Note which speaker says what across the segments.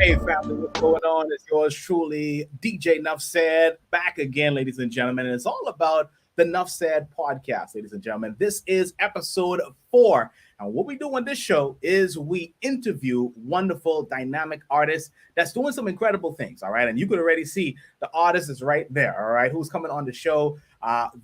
Speaker 1: Hey family, what's going on? It's yours truly, DJ Nuff Sed, back again, ladies and gentlemen. And it's all about the Nuff Sed podcast, ladies and gentlemen. This is episode 4. And what we do on this show is we interview wonderful, dynamic artists that's doing some incredible things. All right. And you could already see the artist is right there. All right. Who's coming on the show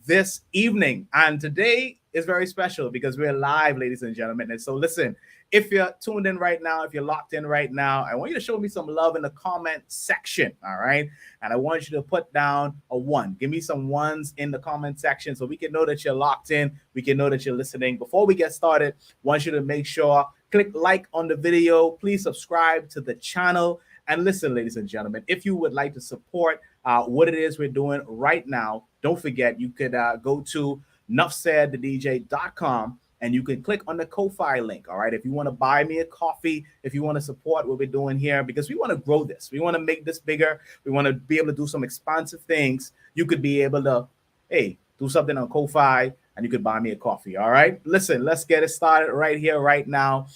Speaker 1: this evening. And today is very special because we're live, ladies and gentlemen. And so listen, if you're tuned in right now, if you're locked in right now, I want you to show me some love in the comment section, all right? And I want you to put down a 1. Give me some 1s in the comment section so we can know that you're locked in. We can know that you're listening. Before we get started, I want you to make sure, click like on the video. Please subscribe to the channel. And listen, ladies and gentlemen, if you would like to support what it is we're doing right now, don't forget, you could go to nuffsedthedj.com. And you can click on the Ko-Fi link, all right? If you want to buy me a coffee, if you want to support what we're doing here, because we want to grow this. We want to make this bigger. We want to be able to do some expansive things. You could be able to, hey, do something on Ko-Fi, and you could buy me a coffee, all right? Listen, let's get it started right here, right now.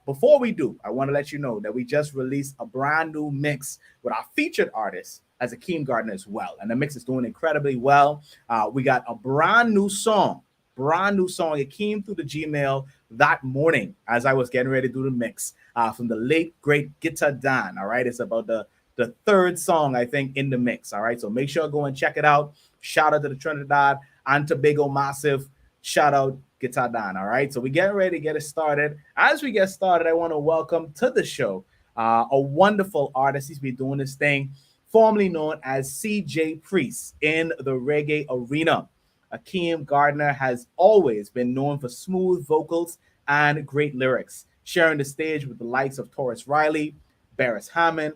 Speaker 1: Before we do, I want to let you know that we just released a brand new mix with our featured artist as Akeem Gardiner as well. And the mix is doing incredibly well. We got a brand new song. It came through the Gmail that morning as I was getting ready to do the mix from the late great Guitar Dan. All right, it's about the third song I think in the mix. All right, so make sure go and check it out. Shout out to the Trinidad and Tobago Massive. Shout out Guitar Dan. All right, so we getting ready to get it started. As we get started, I want to welcome to the show a wonderful artist. He's been doing this thing, formerly known as CJ Priest in the reggae arena. Akeem Gardiner has always been known for smooth vocals and great lyrics, sharing the stage with the likes of Taurus Riley, Barris Hammond,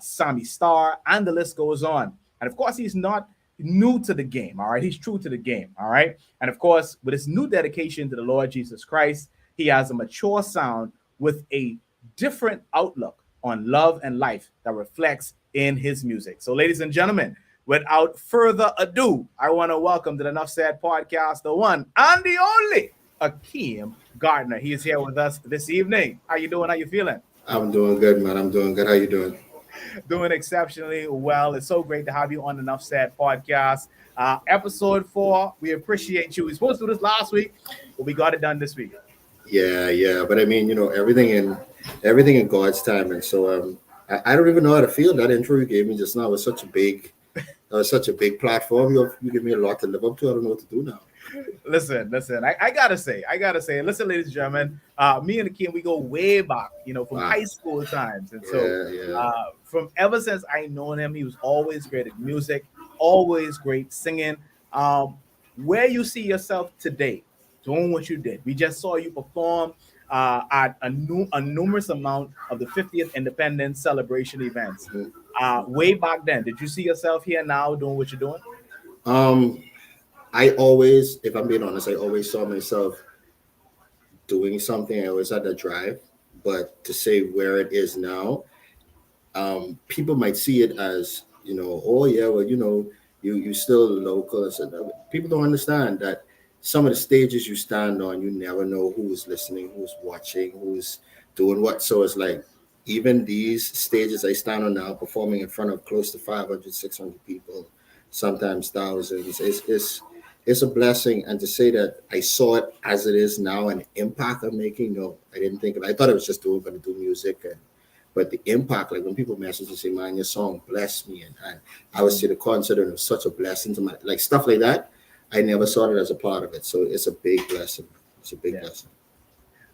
Speaker 1: Sammy Starr, and the list goes on. And of course, he's not new to the game, all right? He's true to the game, all right? And of course, with his new dedication to the Lord Jesus Christ, he has a mature sound with a different outlook on love and life that reflects in his music. So, ladies and gentlemen, without further ado, I want to welcome to the Nuff Sed podcast, the one and the only Akeem Gardiner. He is here with us this evening. How you doing? How you feeling?
Speaker 2: I'm doing good, man. I'm doing good. How you doing?
Speaker 1: Doing exceptionally well. It's so great to have you on the Nuff Sed podcast. Episode 4. We appreciate you. We were supposed to do this last week, but we got it done this week.
Speaker 2: Yeah. But I mean, everything in God's time. And so I don't even know how to feel. That intro you gave me just now was such a big platform. You give me a lot to live up to. I don't know what to do now.
Speaker 1: Listen. I gotta say, listen, ladies and gentlemen, me and Akeem, we go way back, from high school times. And so from ever since I known him, he was always great at music, always great singing. Where you see yourself today, doing what you did. We just saw you perform at a numerous amount of the 50th Independence celebration events. Way back then, did you see yourself here now doing what you're doing?
Speaker 2: I always, if I'm being honest, I always saw myself doing something. I always had that drive, but to say where it is now, people might see it as, oh yeah, well, you still local. So people don't understand that some of the stages you stand on, you never know who's listening, who's watching, who's doing what. So it's like, even these stages I stand on now, performing in front of close to 500, 600 people, sometimes thousands, it's a blessing. And to say that I saw it as it is now, and the impact I'm making, no, I didn't think of it. I thought I was just going to do music. But the impact, like when people message and say, man, your song blessed me. And I was to the concert and it was such a blessing to my, like stuff like that. I never saw it as a part of it. So it's a big blessing. It's a big blessing.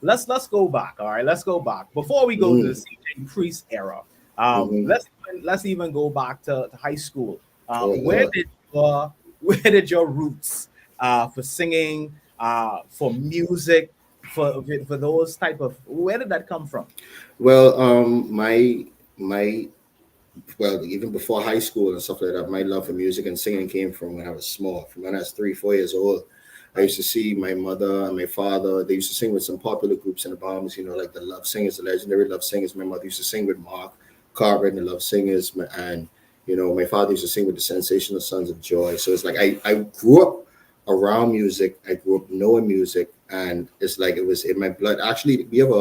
Speaker 1: Let's go back. All right, let's go back before we go to the CJ Priest era. Let's even go back to high school. Where did your roots for singing, for music, for those type of, where did that come from?
Speaker 2: Well, even before high school and stuff like that, my love for music and singing came from when I was small. From when I was 3-4 years old, I used to see my mother and my father. They used to sing with some popular groups in the Bahamas, like the Love Singers, the legendary Love Singers. My mother used to sing with Mark Carver and the Love Singers, and my father used to sing with the Sensational Sons of Joy. So it's like I grew up around music. I grew up knowing music, and it's like it was in my blood. Actually, we have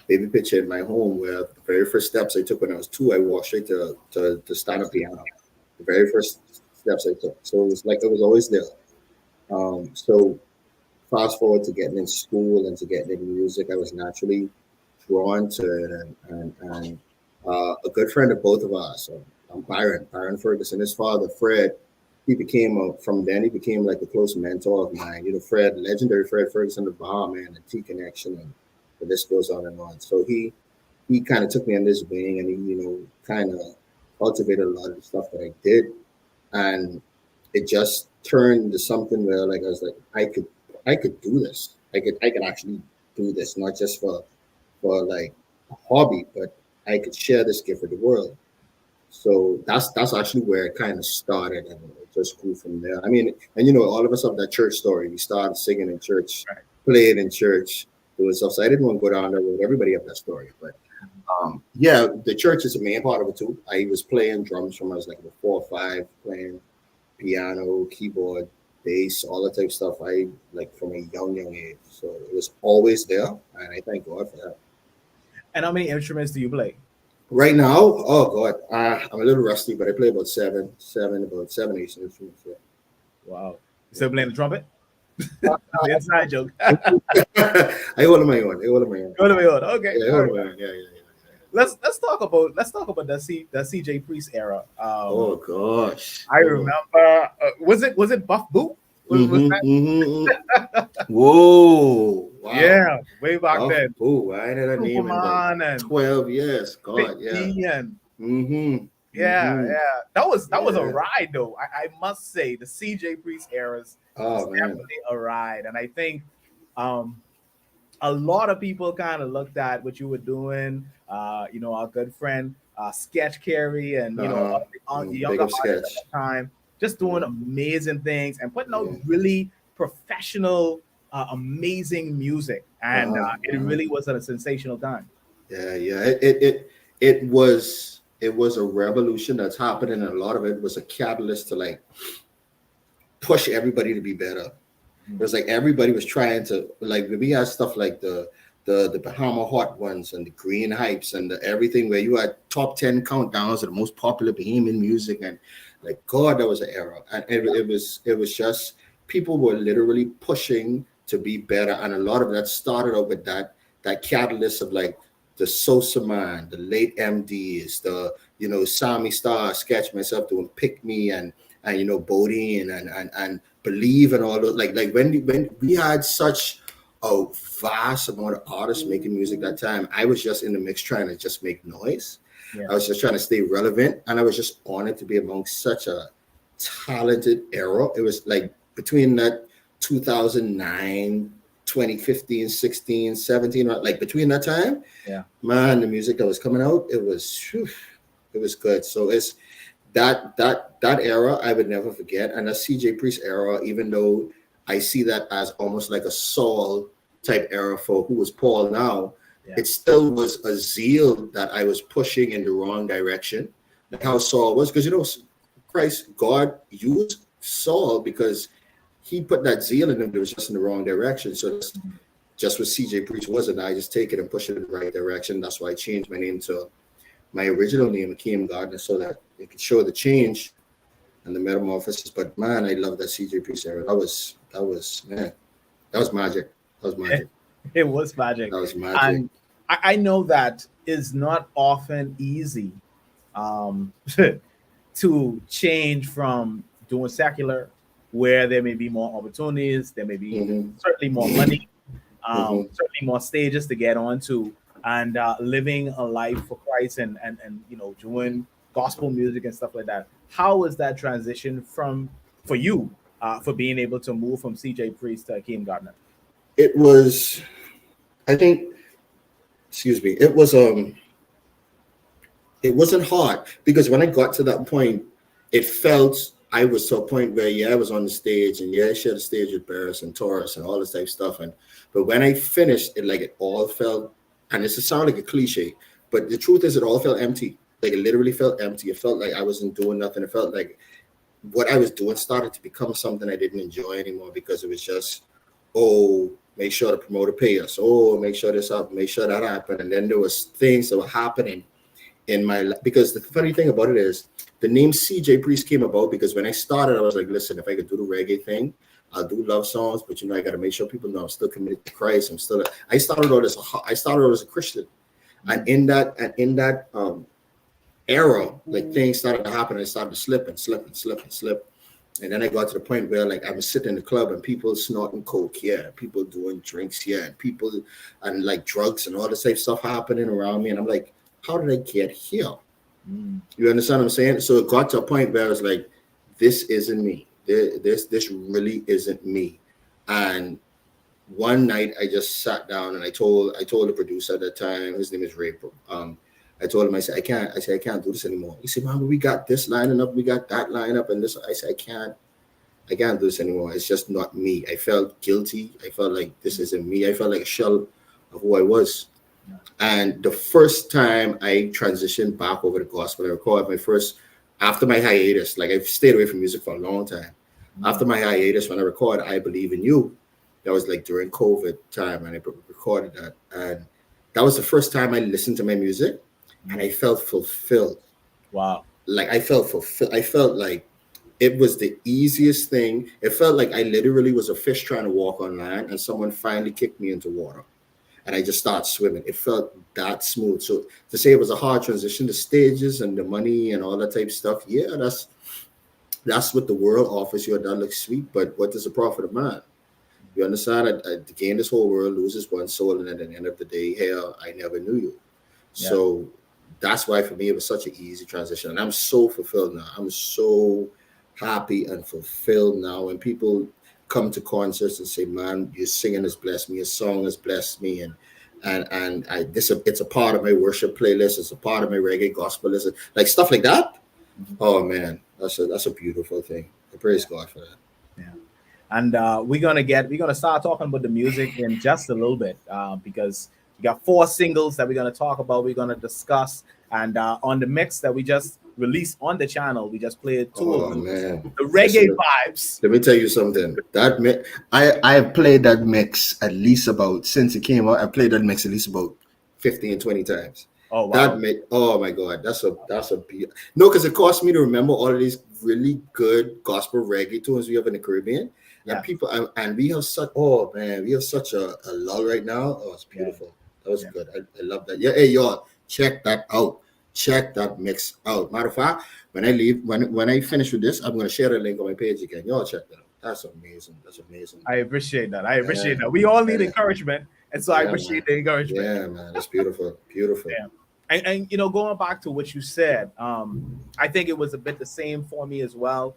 Speaker 2: baby picture in my home where the very first steps I took when I was 2, I walked straight to stand up piano. The very first steps I took. So it was like it was always there. So fast forward to getting in school and to getting in music, I was naturally drawn to it. And a good friend of both of us, Byron Ferguson, his father, Fred, he became from then he became like a close mentor of mine. You know, Fred, legendary Fred Ferguson, the Bahama Man, the T Connection, and the list goes on and on. So he kind of took me on this wing, and he, you know, kind of cultivated a lot of the stuff that I did, and it just turned into something where like I was like I could do this. I could actually do this, not just for like a hobby, but I could share this gift with the world. So that's actually where it kind of started, and it just grew from there. I mean, and you know, all of us have that church story. We started singing in church,
Speaker 1: Right.
Speaker 2: playing in church, doing stuff. So I didn't want to go down there with everybody have that story, but yeah, the church is a main part of it too. I was playing drums from I was like 4 or 5, playing piano, keyboard, bass, all that type of stuff. I like from a young age, so it was always there, and I thank God for that.
Speaker 1: And how many instruments do you play?
Speaker 2: Right now, oh God, I'm a little rusty, but I play about about 7, 8 instruments. Yeah.
Speaker 1: Wow. You still playing the trumpet? The inside joke.
Speaker 2: I hold on my own. I hold on my own.
Speaker 1: Go to me on. Okay.
Speaker 2: Yeah, I
Speaker 1: All
Speaker 2: hold
Speaker 1: right.
Speaker 2: on my own. Yeah.
Speaker 1: Let's talk about the CJ Priest era.
Speaker 2: Oh gosh.
Speaker 1: I remember. Was it Buff Boot? Was
Speaker 2: Mm-hmm,
Speaker 1: that?
Speaker 2: mm-hmm. Whoa! Wow.
Speaker 1: Yeah, way back
Speaker 2: Oh,
Speaker 1: then.
Speaker 2: ooh, I ain't had a name in like
Speaker 1: Superman and
Speaker 2: 12 years. God, yeah.
Speaker 1: 50 and
Speaker 2: Mm-hmm.
Speaker 1: yeah,
Speaker 2: Mm-hmm.
Speaker 1: yeah. That was a
Speaker 2: Yeah.
Speaker 1: ride though. I must say the CJ Priest eras was
Speaker 2: Oh man.
Speaker 1: definitely a ride, and I think um a lot of people kind of looked at what you were doing. Our good friend Sketch Carey, and
Speaker 2: Uh-huh.
Speaker 1: all the
Speaker 2: Big
Speaker 1: younger
Speaker 2: up
Speaker 1: artists at
Speaker 2: sketch.
Speaker 1: the time, just doing
Speaker 2: Yeah.
Speaker 1: amazing things and putting out
Speaker 2: Yeah.
Speaker 1: really professional, amazing music, and
Speaker 2: Uh-huh.
Speaker 1: it
Speaker 2: Uh-huh.
Speaker 1: really was a sensational time.
Speaker 2: Yeah. It was a revolution that's happening, and a lot of it was a catalyst to like push everybody to be better. It was like everybody was trying to like we had stuff like the Bahama Hot Ones and the Green Hypes and the everything where you had top 10 countdowns of the most popular Bahamian music, and like God, that was an era. And it was just people were literally pushing to be better. And a lot of that started out with that catalyst of like the Sosa Man, the late MDs, the Sammy Star, Sketch, myself doing Pick Me, and Bodine and Believe, and all those like when we had such a vast amount of artists making music that time. I was just in the mix trying to just make noise.
Speaker 1: Yeah.
Speaker 2: I was just trying to stay relevant, and I was just honored to be among such a talented era. It was like between that 2009, 2015, 16, 17, like between that time,
Speaker 1: Yeah.
Speaker 2: man, the music that was coming out, it was good. So it's that era I would never forget, and the CJ Priest era, even though I see that as almost like a Saul type era for who was Paul now,
Speaker 1: Yeah.
Speaker 2: it still was a zeal that I was pushing in the wrong direction, like how Saul was, because God used Saul because he put that zeal in him that was just in the wrong direction. So that's just what CJ Priest was, and I just take it and push it in the right direction. That's why I changed my name to my original name, Akeem Gardiner, so that it could show the change and the metamorphosis. But man, I love that CJ Priest era. That was magic. That was magic.
Speaker 1: It was magic.
Speaker 2: That was magic.
Speaker 1: And I know that is not often easy, um, to change from doing secular, where there may be more opportunities, there may be
Speaker 2: Mm-hmm.
Speaker 1: certainly more money,
Speaker 2: Mm-hmm.
Speaker 1: certainly more stages to get onto, and living a life for Christ, and doing gospel music and stuff like that. How was that transition for you, for being able to move from CJ Priest to Akeem Gardiner?
Speaker 2: It was, I think, excuse me, it wasn't hard because when I got to that point, it felt I was to a point where I was on the stage, and I shared the stage with Barris and Taurus and all this type of stuff. But when I finished, it all felt, and it's to sound like a cliche, but the truth is it all felt empty. Like it literally felt empty. It felt like I wasn't doing nothing. It felt like what I was doing started to become something I didn't enjoy anymore because it was just, oh, make sure the promoter pay us. Oh, make sure this up, make sure that happen. And then there was things that were happening in my life. Because the funny thing about it is the name CJ Priest came about because when I started, I was like, listen, if I could do the reggae thing, I'll do love songs, but I got to make sure people know I'm still committed to Christ. I started out as a Christian. And in that era, like things started to happen. I started to slip. And then I got to the point where like I was sitting in the club and people snorting coke here, people doing drinks here, and people and like drugs and all this type of stuff happening around me. And I'm like, how did I get here? You understand what I'm saying? So it got to a point where I was like, this isn't me. This really isn't me. And one night I just sat down and I told the producer at that time, his name is Ray. I told him, I said, I can't do this anymore. He said, man, we got this lining up, we got that line up, and this. I said, I can't do this anymore. It's just not me. I felt guilty. I felt like this isn't me. I felt like a shell of who I was. And the first time I transitioned back over the gospel, I recall after my hiatus, like I've stayed away from music for a long time. After my hiatus, when I recorded I Believe in You, that was like during COVID time, and I recorded that. And that was the first time I listened to my music and I felt fulfilled.
Speaker 1: Wow.
Speaker 2: Like I felt fulfilled. I felt like it was the easiest thing. It felt like I literally was a fish trying to walk on land and someone finally kicked me into water. And I just started swimming. It felt that smooth. So to say it was a hard transition, the stages and the money and all that type of stuff, yeah, that's what the world offers you, and that looks sweet. But what is the profit of man? You understand? I gain this whole world, loses one soul, and at the end of the day, hell, I never knew you. Yeah. So that's why for me it was such an easy transition. And I'm so fulfilled now. I'm so happy and fulfilled now. When people come to concerts and say, man, your singing has blessed me, your song has blessed me, and it's a part of my worship playlist, it's a part of my reggae gospel list, like stuff like that. Oh man, that's a beautiful thing. I praise God for that.
Speaker 1: Yeah. And we're gonna start talking about the music in just a little bit, because we got 4 singles that we're gonna talk about, we're gonna discuss, and on the mix that we just released on the channel, we just played 2 of them.
Speaker 2: Man.
Speaker 1: The reggae vibes.
Speaker 2: Let me tell you something. That I have played that mix at least about, since it came out, I played that mix at least about 15, 20 times. Oh wow. Oh my God, that's a no, because it cost me to remember all of these really good gospel reggae tunes we have in the Caribbean. Yeah. And people and we have such a lull right now. Oh, it's beautiful. Yeah. That was good. I love that. Yeah, hey y'all, check that out. Check that mix out. Matter of fact, when I finish with this, I'm gonna share the link on my page again. Y'all check that out. That's amazing. That's amazing.
Speaker 1: I appreciate that. We all need encouragement, and so I appreciate the encouragement.
Speaker 2: Yeah, man, it's beautiful, beautiful.
Speaker 1: Yeah. And going back to what you said, I think it was a bit the same for me as well.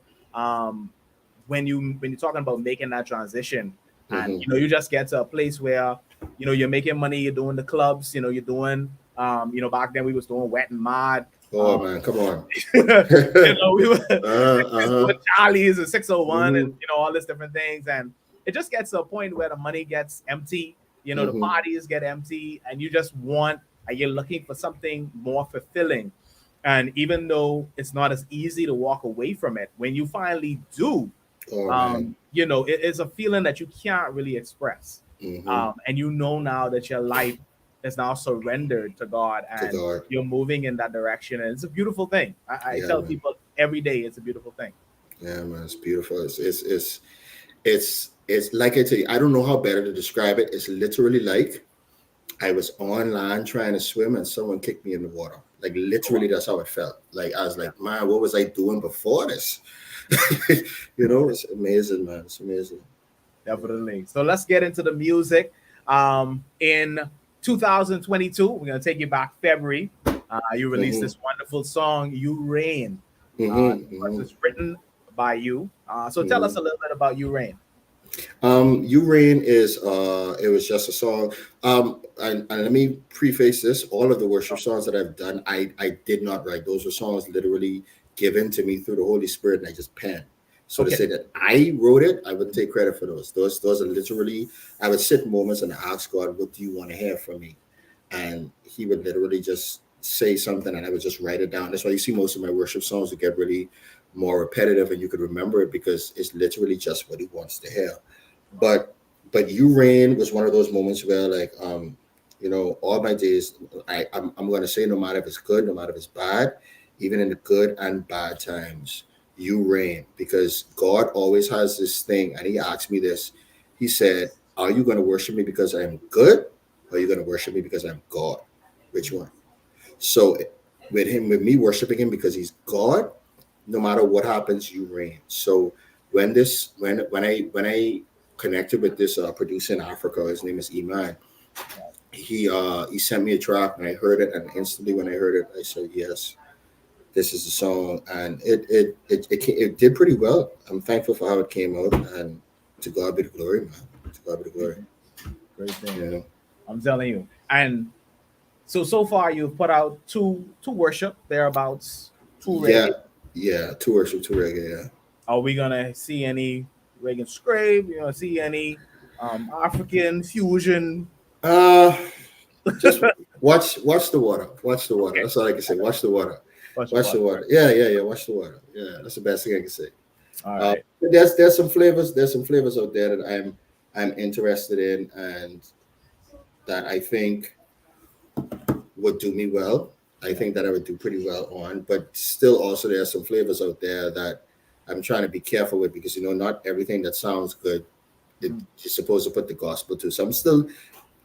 Speaker 1: When you're talking about making that transition, and you just get to a place where you're making money, you're doing the clubs, you're doing back then we was doing Wet and Mod.
Speaker 2: Oh man, come on.
Speaker 1: We were doing Charlie's and 601 and all these different things, and it just gets to a point where the money gets empty. The parties get empty, and you just want. You're looking for something more fulfilling. And even though it's not as easy to walk away from it, when you finally do, it's a feeling that you can't really express. And now that your life is now surrendered to God, and you're moving in that direction. And it's a beautiful thing. I tell people every day it's a beautiful thing.
Speaker 2: Yeah, man, it's beautiful. It's like I tell you, I don't know how better to describe it. It's literally like I was on land trying to swim and someone kicked me in the water. Like literally, that's how it felt. Like I was like, man, what was I doing before this? It's amazing, man. It's amazing.
Speaker 1: Definitely. So let's get into the music. In 2022, we're gonna take you back February. You released this wonderful song, "You Reign." It's written by you. So tell us a little bit about "You Reign."
Speaker 2: "You Reign" is it was just a song. And let me preface this: all of the worship songs that I've done, I did not write. Those were songs literally given to me through the Holy Spirit, and I just penned. So to say that I wrote it, I wouldn't take credit for those. Those are literally, I would sit in moments and ask God, what do you want to hear from me? And he would literally just say something and I would just write it down. That's why you see most of my worship songs that get really more repetitive and you could remember it because it's literally just what he wants to hear. But but you rain was one of those moments where like all my days I'm gonna say, no matter if it's good, no matter if it's bad, even in the good and bad times, you reign, because God always has this thing. And he asked me this. He said, are you going to worship me because I am good, or are you going to worship me because I'm God? Which one? So with me worshiping him because he's God, no matter what happens, you reign. So when I connected with this producer in Africa, his name is Iman. He sent me a track and I heard it, and instantly when I heard it, I said yes, this is the song, and it did pretty well. I'm thankful for how it came out, and to God be the glory, man. To God be the glory.
Speaker 1: Great thing.
Speaker 2: Yeah,
Speaker 1: I'm telling you. And so far you've put out two worship thereabouts, two
Speaker 2: yeah,
Speaker 1: reggae.
Speaker 2: yeah. Two worship, two reggae. Yeah.
Speaker 1: Are we gonna see any reggae scrape? You gonna see any African fusion?
Speaker 2: Uh just watch the water. Watch the water.
Speaker 1: Okay,
Speaker 2: That's all I can say. Watch the water.
Speaker 1: watch the
Speaker 2: Watch the
Speaker 1: water.
Speaker 2: water. Yeah, yeah, yeah. Watch the water. Yeah, that's the best thing I can say.
Speaker 1: All
Speaker 2: Uh,
Speaker 1: right.
Speaker 2: there's some flavors. There's some flavors out there that I'm interested in, and that I think would do me well. I
Speaker 1: Yeah.
Speaker 2: think that I would do pretty well on, but still also there are some flavors out there that I'm trying to be careful with, because not everything that sounds good
Speaker 1: Mhm.
Speaker 2: you're supposed to put the gospel to. So I'm still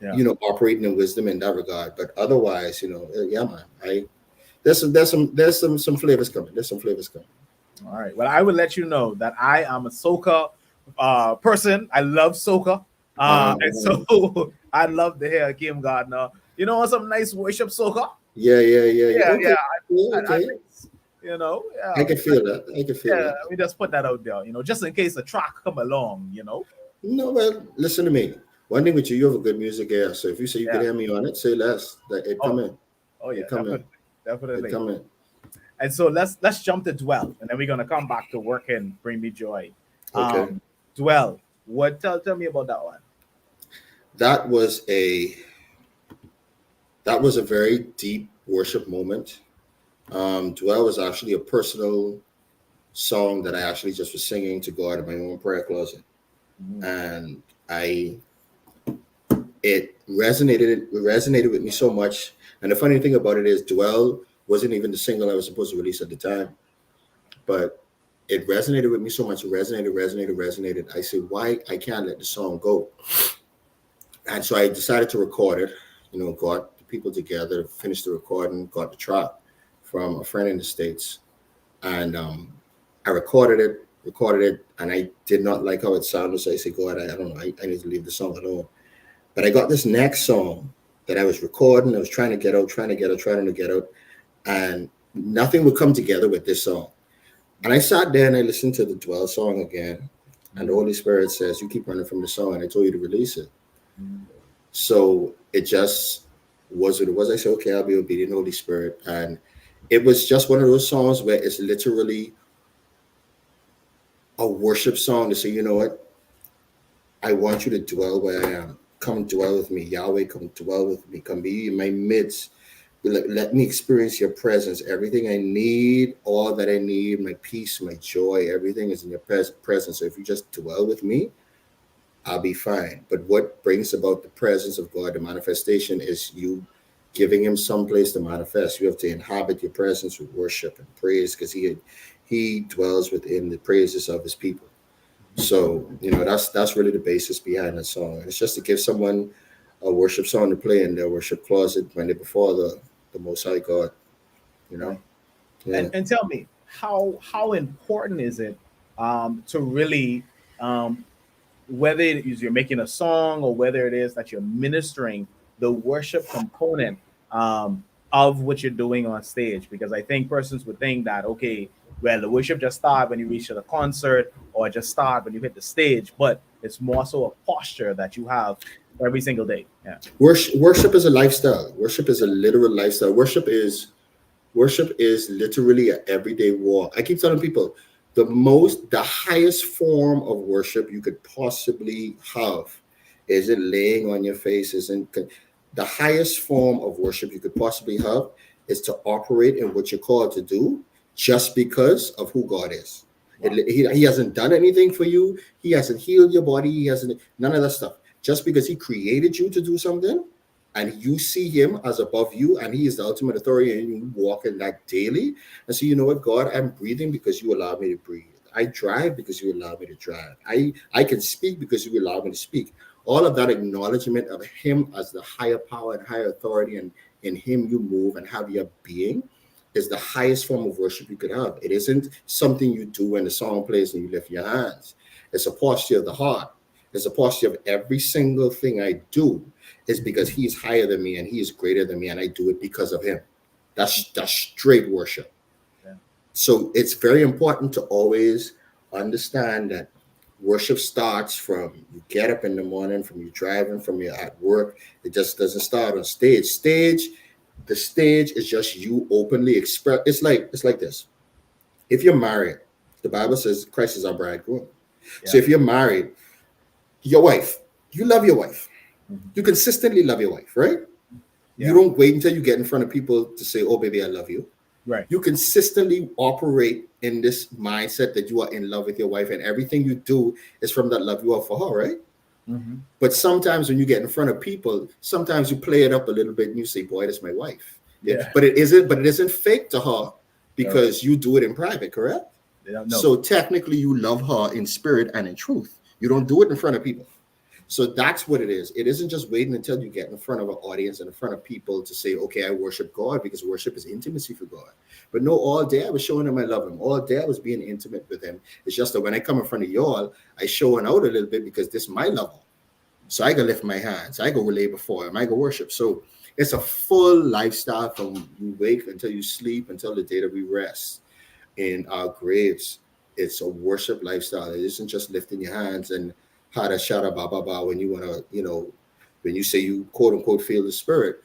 Speaker 1: Yeah.
Speaker 2: operating in wisdom in that regard. But otherwise, yeah, man, there's some flavors coming. There's some flavors coming.
Speaker 1: All right. Well, I will let you know that I am a soca person. I love soca. And
Speaker 2: Um,
Speaker 1: so I'd love to hear Akeem Gardiner. Some nice worship soca.
Speaker 2: yeah, yeah, yeah, yeah.
Speaker 1: Yeah,
Speaker 2: Okay,
Speaker 1: yeah.
Speaker 2: yeah,
Speaker 1: I
Speaker 2: okay.
Speaker 1: think, yeah.
Speaker 2: I can feel that. I can feel
Speaker 1: Yeah,
Speaker 2: that.
Speaker 1: let me just put that out there, just in case a track come along.
Speaker 2: No, well, listen to me. One thing with you have a good music ear. So if you say you could
Speaker 1: Yeah.
Speaker 2: hear me on it, say less. That it come
Speaker 1: Oh,
Speaker 2: in.
Speaker 1: oh yeah,
Speaker 2: It come in.
Speaker 1: definitely,
Speaker 2: It
Speaker 1: definitely.
Speaker 2: come in.
Speaker 1: And so let's jump to Dwell, and then we're gonna come back to Work and Bring Me Joy.
Speaker 2: Okay.
Speaker 1: Dwell, tell me about that one.
Speaker 2: That was a that was a very deep worship moment. Dwell was actually a personal song that I actually just was singing to God in my own prayer closet,
Speaker 1: Mhm.
Speaker 2: and I it resonated with me so much. And the funny thing about it is, Dwell wasn't even the single I was supposed to release at the time, but it resonated with me so much. It resonated. I said, why I can't let the song go? And so I decided to record it. Got the people together, finished the recording, got the track from a friend in the States, and I recorded it, and I did not like how it sounded. So I said, God, I don't know, I need to leave the song alone. But I got this next song that I was recording. I was trying to get out, and nothing would come together with this song. And I sat there and I listened to the Dwell song again, and the
Speaker 1: Mhm.
Speaker 2: Holy Spirit says, "You keep running from the song, and I told you to release it."
Speaker 1: Mhm.
Speaker 2: So it just was what it was. I said, "Okay, I'll be obedient, Holy Spirit." And it was just one of those songs where it's literally a worship song to say, you know what, I want you to dwell where I am. Come dwell with me, Yahweh. Come dwell with me. Come be in my midst. Let me experience your presence. Everything I need, all that I need, my peace, my joy, everything is in your presence. So if you just dwell with me, I'll be fine. But what brings about the presence of God, the manifestation, is you giving him some place to manifest. You have to inhabit your presence with worship and praise, because he dwells within the praises of his people. So that's really the basis behind the song. And it's just to give someone a worship song to play in their worship closet when they're before the Most High God. You know,
Speaker 1: Right.
Speaker 2: yeah.
Speaker 1: And tell me, how important is it to really, whether it is you're making a song or whether it is that you're ministering, the worship component of what you're doing on stage? Because I think persons would think that, okay, well, the worship just start when you reach a concert, or just start when you hit the stage, but it's more so a posture that you have every single day. Yeah.
Speaker 2: Worship is a lifestyle. Worship is a literal lifestyle. Worship is literally an everyday walk. I keep telling people the highest form of worship you could possibly have isn't laying on your face, isn't the highest form of worship you could possibly have is to operate in what you're called to do just because of who God is.
Speaker 1: Wow.
Speaker 2: He hasn't done anything for you. He hasn't healed your body. He hasn't none of that stuff. Just because he created you to do something, and you see him as above you, and he is the ultimate authority, and you walk in that daily. And so, you know what, God, I'm breathing because you allow me to breathe. I drive because you allow me to drive. I can speak because you allow me to speak. All of that acknowledgement of him as the higher power and higher authority, and in him you move and have your being, is the highest form of worship you could have. It isn't something you do when the song plays and you lift your hands. It's a posture of the heart. It's a posture of every single thing I do is because he is higher than me and he is greater than me, and I do it because of him. That's straight worship.
Speaker 1: Yeah.
Speaker 2: So it's very important to always understand that worship starts from you get up in the morning, from you driving, from you at work. It just doesn't start on stage. The stage is just you openly express. It's like this. If you're married, the Bible says Christ is our bridegroom.
Speaker 1: Yeah.
Speaker 2: So if you're married, your wife, you love your wife.
Speaker 1: Mm-hmm.
Speaker 2: You consistently love your wife, right?
Speaker 1: Yeah.
Speaker 2: You don't wait until you get in front of people to say, oh, baby, I love you.
Speaker 1: Right.
Speaker 2: You consistently operate in this mindset that you are in love with your wife, and everything you do is from that love you have for her, right?
Speaker 1: Mm-hmm.
Speaker 2: But sometimes when you get in front of people, sometimes you play it up a little bit and you say, boy, that's my wife.
Speaker 1: Yeah.
Speaker 2: But it isn't fake to her because you do it in private, correct?
Speaker 1: No.
Speaker 2: So technically you love her in spirit and in truth. You don't do it in front of people. So that's what it is. It isn't just waiting until you get in front of an audience and in front of people to say, okay, I worship God, because worship is intimacy for God. But no, all day I was showing him I love him. All day I was being intimate with him. It's just that when I come in front of y'all, I showing out a little bit because this is my lover. So I go lift my hands. I go relay before him. I go worship. So it's a full lifestyle from you wake until you sleep, until the day that we rest in our graves. It's a worship lifestyle. It isn't just lifting your hands and hada shada ba ba ba when you want to, when you say you quote unquote feel the spirit.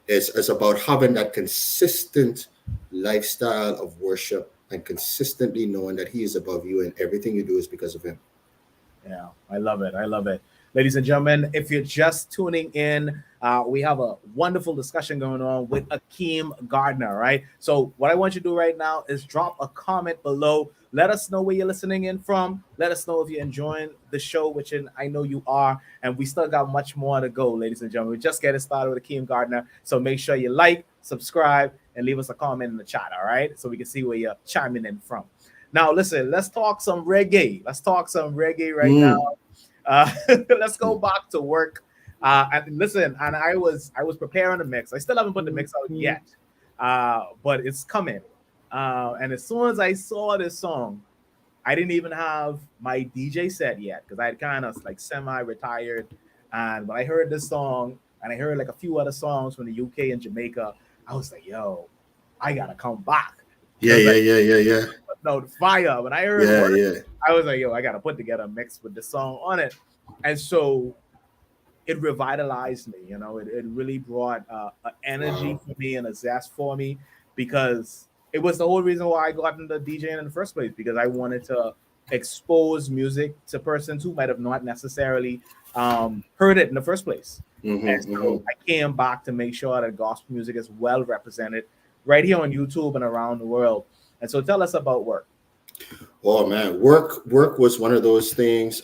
Speaker 2: It's about having that consistent lifestyle of worship and consistently knowing that he is above you and everything you do is because of him.
Speaker 1: Yeah, I love it. I love it. Ladies and gentlemen, if you're just tuning in, we have a wonderful discussion going on with Akeem Gardiner, right? So what I want you to do right now is drop a comment below. Let us know where you're listening in from. Let us know if you're enjoying the show, which I know you are. And we still got much more to go, ladies and gentlemen. We're just getting started with Akeem Gardiner. So make sure you like, subscribe, and leave us a comment in the chat, all right? So we can see where you're chiming in from. Now, listen, let's talk some reggae. Let's talk some reggae right now. Let's go back to work. And listen, and I was preparing the mix. I still haven't put the mix out yet, but it's coming. And as soon as I saw this song, I didn't even have my DJ set yet because I had kind of like semi-retired. And when I heard this song, and I heard like a few other songs from the UK and Jamaica, I was like, yo, I gotta come back.
Speaker 2: Yeah.
Speaker 1: No, the fire. When I heard work, I was like, yo, I gotta put together a mix with the song on it. And so it revitalized me, it really brought an energy for me and a zest for me, because it was the whole reason why I got into DJing in the first place, because I wanted to expose music to persons who might have not necessarily heard it in the first place. And so I came back to make sure that gospel music is well represented right here on YouTube and around the world. And so tell us about work.
Speaker 2: Oh man, work was one of those things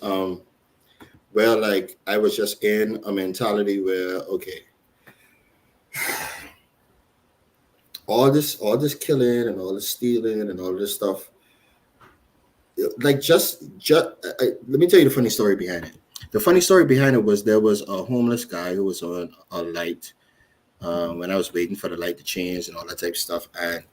Speaker 2: where like I was just in a mentality where, okay, all this killing and all this stealing and all this stuff, like just let me tell you the funny story behind it. The funny story behind it was there was a homeless guy who was on a light when I was waiting for the light to change and all that type of stuff. And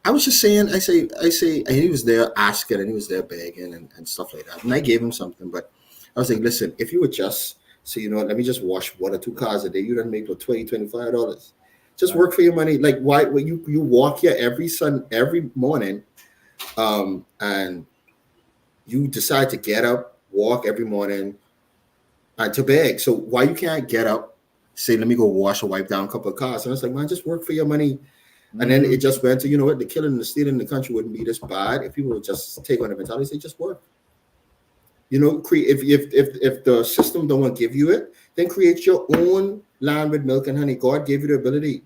Speaker 2: I was just saying, I say, and he was there asking and he was there begging and stuff like that. And I gave him something, but I was like, listen, if you would just say, let me just wash 1 or 2 cars a day, you don't make like $20, $25. Just work for your money. Like why when you walk here every morning, and you decide to get up, walk every morning and to beg. So why you can't get up, say, let me go wash or wipe down a couple of cars? And I was like, man, just work for your money. And then it just went to, you know what, the killing and the stealing in the country wouldn't be this bad if people would just take on the mentality, say, just work. Create if the system don't want to give you it, then create your own land with milk and honey. God gave you the ability.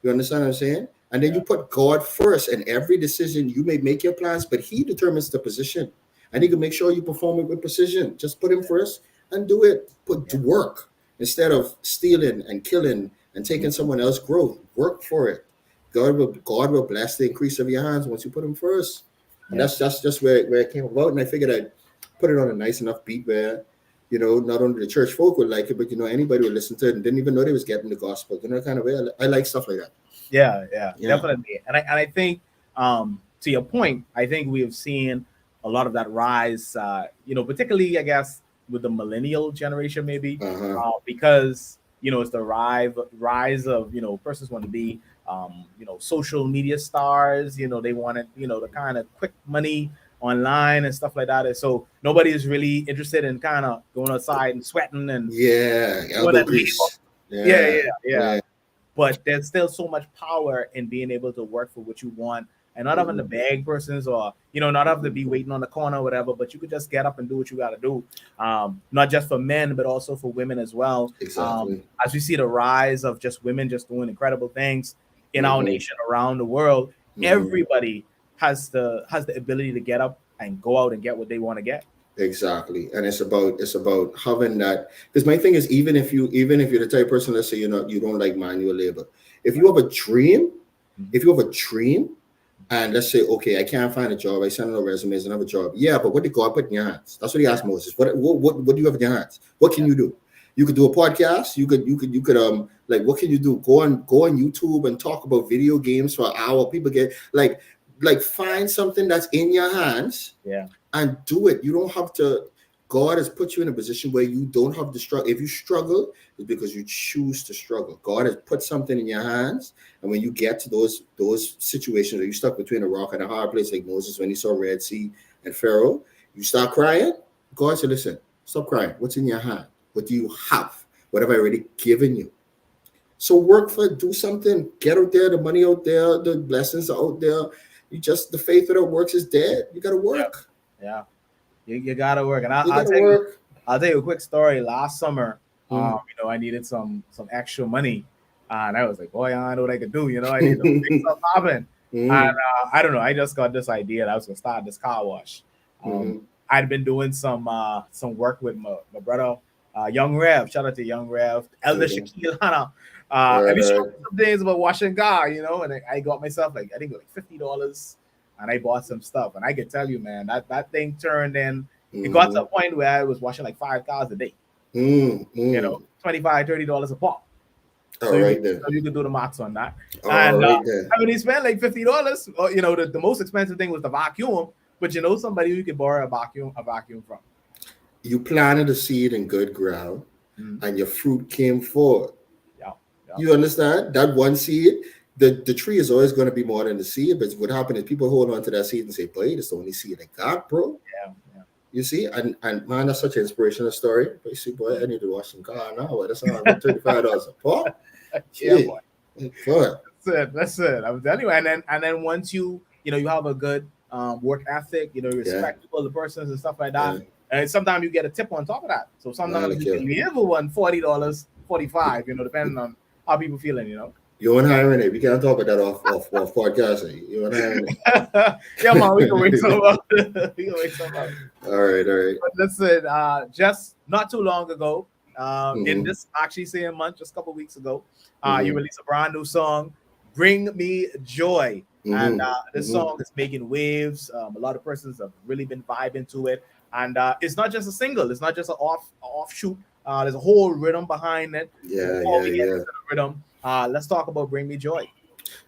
Speaker 2: You understand what I'm saying? And then you put God first, and every decision you may make your plans, but He determines the position, and He can make sure you perform it with precision. Just put Him first and do it. Put to work instead of stealing and killing and taking someone else's growth. Work for it. God will bless the increase of your hands once you put Him first. And that's just where it came about. And I figured I'd put it on a nice enough beat where, not only the church folk would like it, but anybody would listen to it and didn't even know they was getting the gospel. Kind of way. I like stuff like that.
Speaker 1: Yeah, definitely. And I think to your point, I think we have seen a lot of that rise, particularly I guess with the millennial generation, maybe because it's the rise of persons want to be social media stars. They wanted the kind of quick money online and stuff like that. And so nobody is really interested in kind of going outside and sweating and
Speaker 2: elbow grease.
Speaker 1: Yeah. But there's still so much power in being able to work for what you want and not having to beg persons or, not having to be waiting on the corner or whatever, but you could just get up and do what you got to do. Not just for men, but also for women as well.
Speaker 2: Exactly.
Speaker 1: As we see the rise of just women just doing incredible things in our nation, around the world, everybody has the ability to get up and go out and get what they want to get.
Speaker 2: Exactly. And it's about having that, because my thing is, even if you're the type of person, let's say you don't like manual labor, if you have a dream and let's say, okay, I can't find a job, I send out resumes and have a job. Yeah, but what did God put in your hands? That's what He asked Moses. What do you have in your hands? What can you do? You could do a podcast. You could like, what can you do? Go on YouTube and talk about video games for an hour. People get like find something that's in your hands. And do it. You don't have to. God has put you in a position where you don't have to struggle. If you struggle, it's because you choose to struggle. God has put something in your hands, and when you get to those situations where you're stuck between a rock and a hard place, like Moses when he saw Red Sea and Pharaoh, you start crying. God said, "Listen, stop crying. What's in your hand? What do you have? What have I already given you?" So do something. Get out there. The money out there. The blessings are out there. The faith without works is dead. You got to work.
Speaker 1: Yeah. You gotta work, and I'll tell you a quick story. Last summer, I needed some extra money, and I was like, boy, I know what I could do. I need to make something happen. And I don't know. I just got this idea that I was gonna start this car wash. I'd been doing some work with my brother, Young Rev. Shout out to Young Rev, Elder Shaquille Hanna. And we showed some things about washing car, and I got myself I think $50. And I bought some stuff, and I can tell you, man, that thing turned in. It got to a point where I was washing like 5 cars a day. $25, $30 a pop. So you could do the maths on that. I mean, he spent like $50. Or, the most expensive thing was the vacuum, but somebody you could borrow a vacuum from.
Speaker 2: You planted a seed in good ground, and your fruit came forward.
Speaker 1: Yeah.
Speaker 2: You understand that one seed? The tree is always going to be more than the seed, but what happens is people hold on to that seed and say, boy, that's the only seed I got, bro.
Speaker 1: Yeah.
Speaker 2: You see, and man, that's such an inspirational story. But you see, boy, I need to wash some car now. That's $135 a pop.
Speaker 1: Yeah, boy.
Speaker 2: Good.
Speaker 1: That's it. I'm telling you. And then once you have a good work ethic, you're respectful of the persons and stuff like that. Yeah. And sometimes you get a tip on top of that. So sometimes you can give one $40, $45, depending on how people feeling,
Speaker 2: You want hiring it? We can't talk about that off podcasting. You want hiring it?
Speaker 1: Yeah, man, we can wake some up. All right. But listen, just not too long ago, in this actually same month, just a couple weeks ago, you released a brand new song, "Bring Me Joy," and this song is making waves. A lot of persons have really been vibing to it, and it's not just a single. It's not just an offshoot. There's a whole rhythm behind it. Before we get into the rhythm, let's talk about "Bring Me Joy."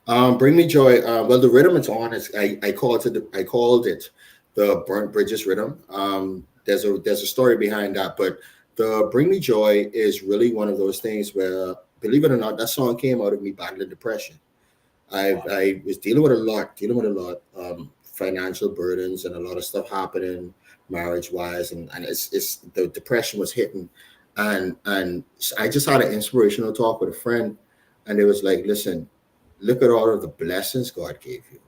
Speaker 2: "Bring Me Joy." Well, the rhythm it's on is I called it the Burnt Bridges rhythm. There's a story behind that, but the "Bring Me Joy" is really one of those things where, believe it or not, that song came out of me battling depression. I was dealing with a lot, financial burdens and a lot of stuff happening marriage wise, and it's the depression was hitting. And I just had an inspirational talk with a friend, and it was like, listen, look at all of the blessings God gave you.